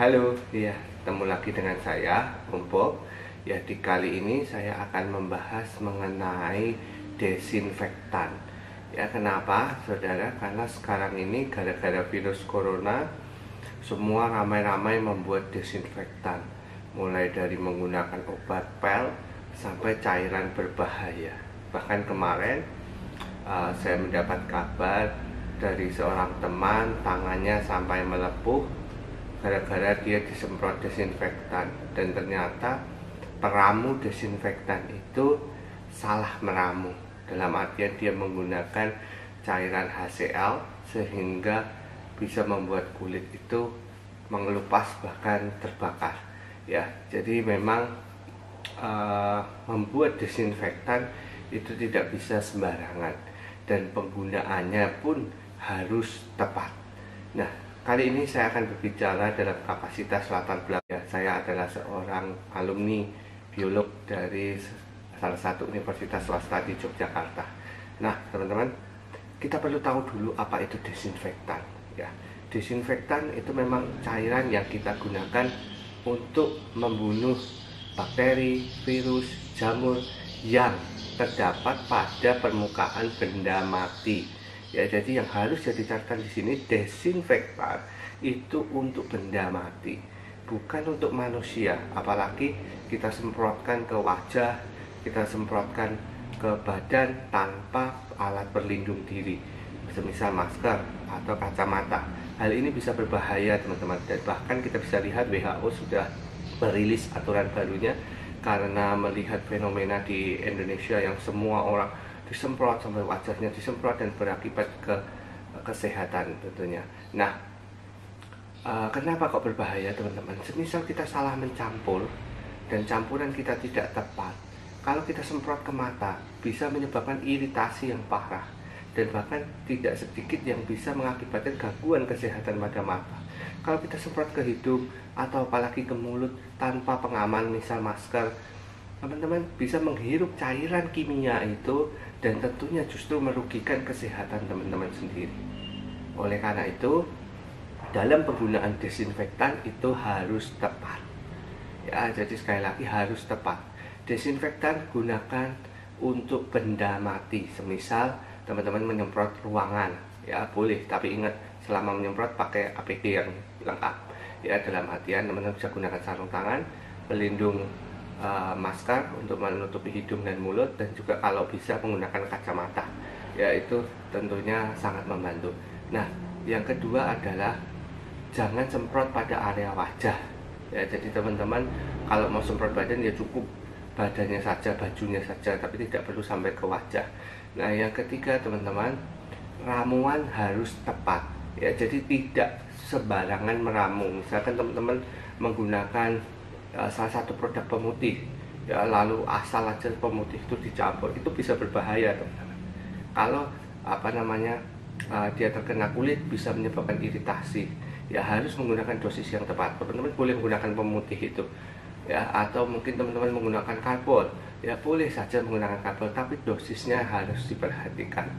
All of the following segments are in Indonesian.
Halo, ya, ketemu lagi dengan saya, Bob. Ya, di kali ini saya akan membahas mengenai desinfektan. Ya, kenapa, saudara? Karena sekarang ini gara-gara virus corona, semua ramai-ramai membuat desinfektan. Mulai dari menggunakan obat pel sampai cairan berbahaya. Bahkan kemarin saya mendapat kabar dari seorang teman, tangannya sampai melepuh gara-gara dia disemprot desinfektan, dan ternyata peramu desinfektan itu salah meramu, dalam artian dia menggunakan cairan HCl sehingga bisa membuat kulit itu mengelupas bahkan terbakar. Ya, jadi memang membuat desinfektan itu tidak bisa sembarangan, dan penggunaannya pun harus tepat. Nah, kali ini saya akan berbicara dalam kapasitas latar belakang. Saya adalah seorang alumni biolog dari salah satu universitas swasta di Yogyakarta. Nah, teman-teman, kita perlu tahu dulu apa itu desinfektan. Ya, desinfektan itu memang cairan yang kita gunakan untuk membunuh bakteri, virus, jamur yang terdapat pada permukaan benda mati. Ya, jadi yang harus jadi catatan di sini, desinfektan itu untuk benda mati, bukan untuk manusia. Apalagi kita semprotkan ke wajah, kita semprotkan ke badan tanpa alat pelindung diri, semisal masker atau kacamata. Hal ini bisa berbahaya, teman-teman, dan bahkan kita bisa lihat WHO sudah merilis aturan barunya karena melihat fenomena di Indonesia yang semua orang disemprot sampai wajahnya disemprot dan berakibat ke kesehatan tentunya. Nah, kenapa kok berbahaya, teman-teman? Semisal kita salah mencampur dan campuran kita tidak tepat, kalau kita semprot ke mata bisa menyebabkan iritasi yang parah, dan bahkan tidak sedikit yang bisa mengakibatkan gangguan kesehatan pada mata. Kalau kita semprot ke hidung atau apalagi ke mulut tanpa pengaman, misal masker, teman-teman bisa menghirup cairan kimia itu, dan tentunya justru merugikan kesehatan teman-teman sendiri. Oleh karena itu, dalam penggunaan desinfektan itu harus tepat. Ya, jadi sekali lagi harus tepat. Desinfektan gunakan untuk benda mati. Semisal teman-teman menyemprot ruangan, ya boleh, tapi ingat selama menyemprot pakai APD yang lengkap. Ya, dalam artian teman-teman bisa gunakan sarung tangan, pelindung masker untuk menutupi hidung dan mulut, dan juga kalau bisa menggunakan kacamata. Ya, itu tentunya sangat membantu. Nah, yang kedua adalah jangan semprot pada area wajah. Ya, jadi teman-teman kalau mau semprot badan ya cukup badannya saja, bajunya saja, tapi tidak perlu sampai ke wajah. Nah, yang ketiga, teman-teman, ramuan harus tepat. Ya, jadi tidak sembarangan meramu. Misalkan teman-teman menggunakan salah satu produk pemutih, ya, lalu asal aja pemutih itu dicampur, itu bisa berbahaya, teman-teman. Kalau dia terkena kulit, bisa menyebabkan iritasi. Ya, harus menggunakan dosis yang tepat. Teman-teman boleh menggunakan pemutih itu, ya, atau mungkin teman-teman menggunakan karbol, ya boleh saja menggunakan karbol, tapi dosisnya harus diperhatikan.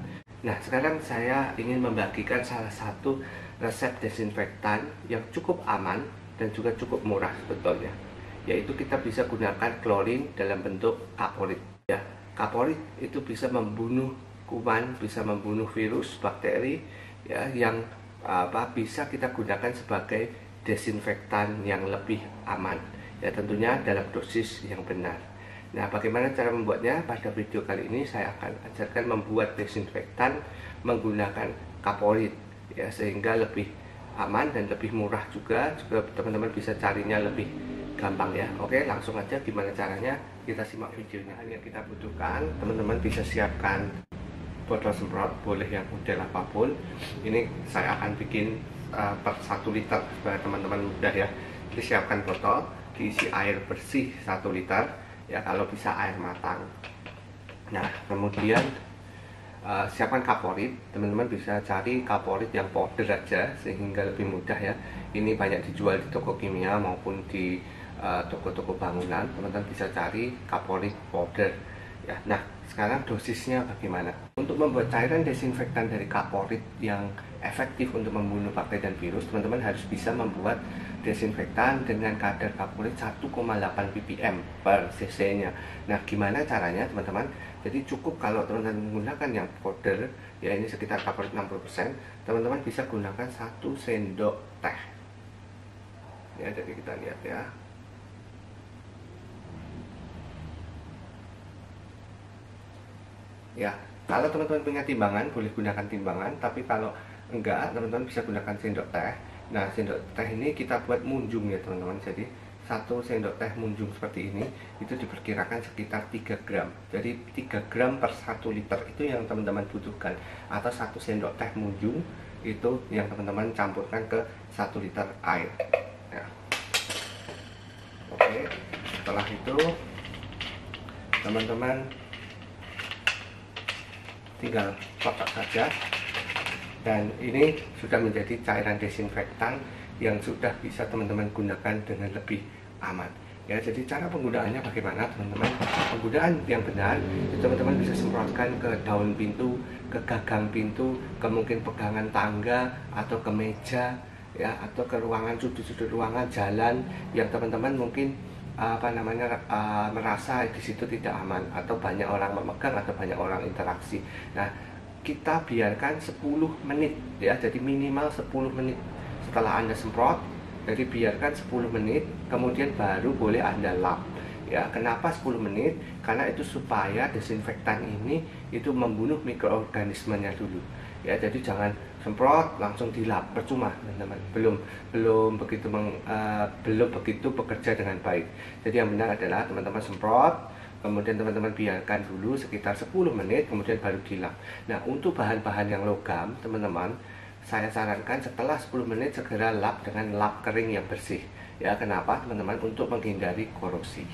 Nah, sekarang saya ingin membagikan salah satu resep desinfektan yang cukup aman dan juga cukup murah sebetulnya, yaitu kita bisa gunakan klorin dalam bentuk kaporit. Ya, kaporit itu bisa membunuh kuman, bisa membunuh virus, bakteri, ya, yang bisa kita gunakan sebagai desinfektan yang lebih aman. Ya, tentunya dalam dosis yang benar. Nah, bagaimana cara membuatnya? Pada video kali ini saya akan ajarkan membuat desinfektan menggunakan kaporit, ya, sehingga lebih aman dan lebih murah juga teman-teman bisa carinya lebih gampang, ya. Oke, langsung aja gimana caranya, kita simak videonya. Yang kita butuhkan, teman-teman bisa siapkan botol semprot, boleh yang model apapun. Ini saya akan bikin per 1 liter supaya teman-teman mudah, ya. Disiapkan botol, diisi air bersih 1 liter, ya, kalau bisa air matang. Nah, kemudian siapkan kaporit. Teman-teman bisa cari kaporit yang powder aja sehingga lebih mudah, ya. Ini banyak dijual di toko kimia maupun di toko-toko bangunan. Teman-teman bisa cari kaporit powder, ya. Nah, sekarang dosisnya bagaimana? Untuk membuat cairan desinfektan dari kaporit yang efektif untuk membunuh bakteri dan virus, teman-teman harus bisa membuat desinfektan dengan kadar kaporit 1,8 ppm per cc-nya. Nah, gimana caranya teman-teman? Jadi cukup kalau teman-teman menggunakan yang powder, ya ini sekitar kaporit 60%, teman-teman bisa gunakan 1 sendok teh. Ya, jadi kita lihat ya. Ya, kalau teman-teman punya timbangan, boleh gunakan timbangan. Tapi kalau enggak, teman-teman bisa gunakan sendok teh. Nah, sendok teh ini kita buat munjung ya teman-teman. Jadi 1 sendok teh munjung seperti ini, itu diperkirakan sekitar 3 gram. Jadi 3 gram per 1 liter itu yang teman-teman butuhkan. Atau 1 sendok teh munjung, itu yang teman-teman campurkan ke 1 liter air ya. Oke, setelah itu teman-teman tinggal kotak saja, dan ini sudah menjadi cairan desinfektan yang sudah bisa teman-teman gunakan dengan lebih aman ya. Jadi cara penggunaannya bagaimana teman-teman? Penggunaan yang benar, teman-teman bisa semprotkan ke daun pintu, ke gagang pintu, ke mungkin pegangan tangga atau ke meja ya, atau ke ruangan, sudut-sudut ruangan, jalan yang teman-teman mungkin merasa di situ tidak aman, atau banyak orang memegang, atau banyak orang interaksi. Nah, kita biarkan 10 menit ya, jadi minimal 10 menit setelah Anda semprot. Jadi biarkan 10 menit, kemudian baru boleh Anda lap ya. Kenapa 10 menit? Karena itu supaya desinfektan ini itu membunuh mikroorganismenya dulu ya. Jadi jangan semprot langsung dilap, percuma teman-teman, belum begitu bekerja dengan baik. Jadi yang benar adalah teman-teman semprot, kemudian teman-teman biarkan dulu sekitar 10 menit, kemudian baru dilap. Nah, untuk bahan-bahan yang logam teman-teman, saya sarankan setelah 10 menit segera lap dengan lap kering yang bersih ya. Kenapa teman-teman? Untuk menghindari korosi.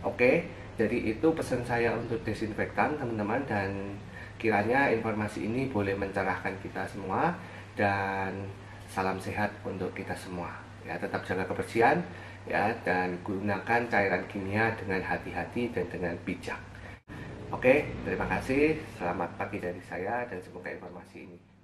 Oke, jadi itu pesan saya untuk desinfektan teman-teman, dan kiranya informasi ini boleh mencerahkan kita semua, dan salam sehat untuk kita semua ya. Tetap jaga kebersihan ya, dan gunakan cairan kimia dengan hati-hati dan dengan bijak. Oke, terima kasih. Selamat pagi dari saya, dan semoga informasi ini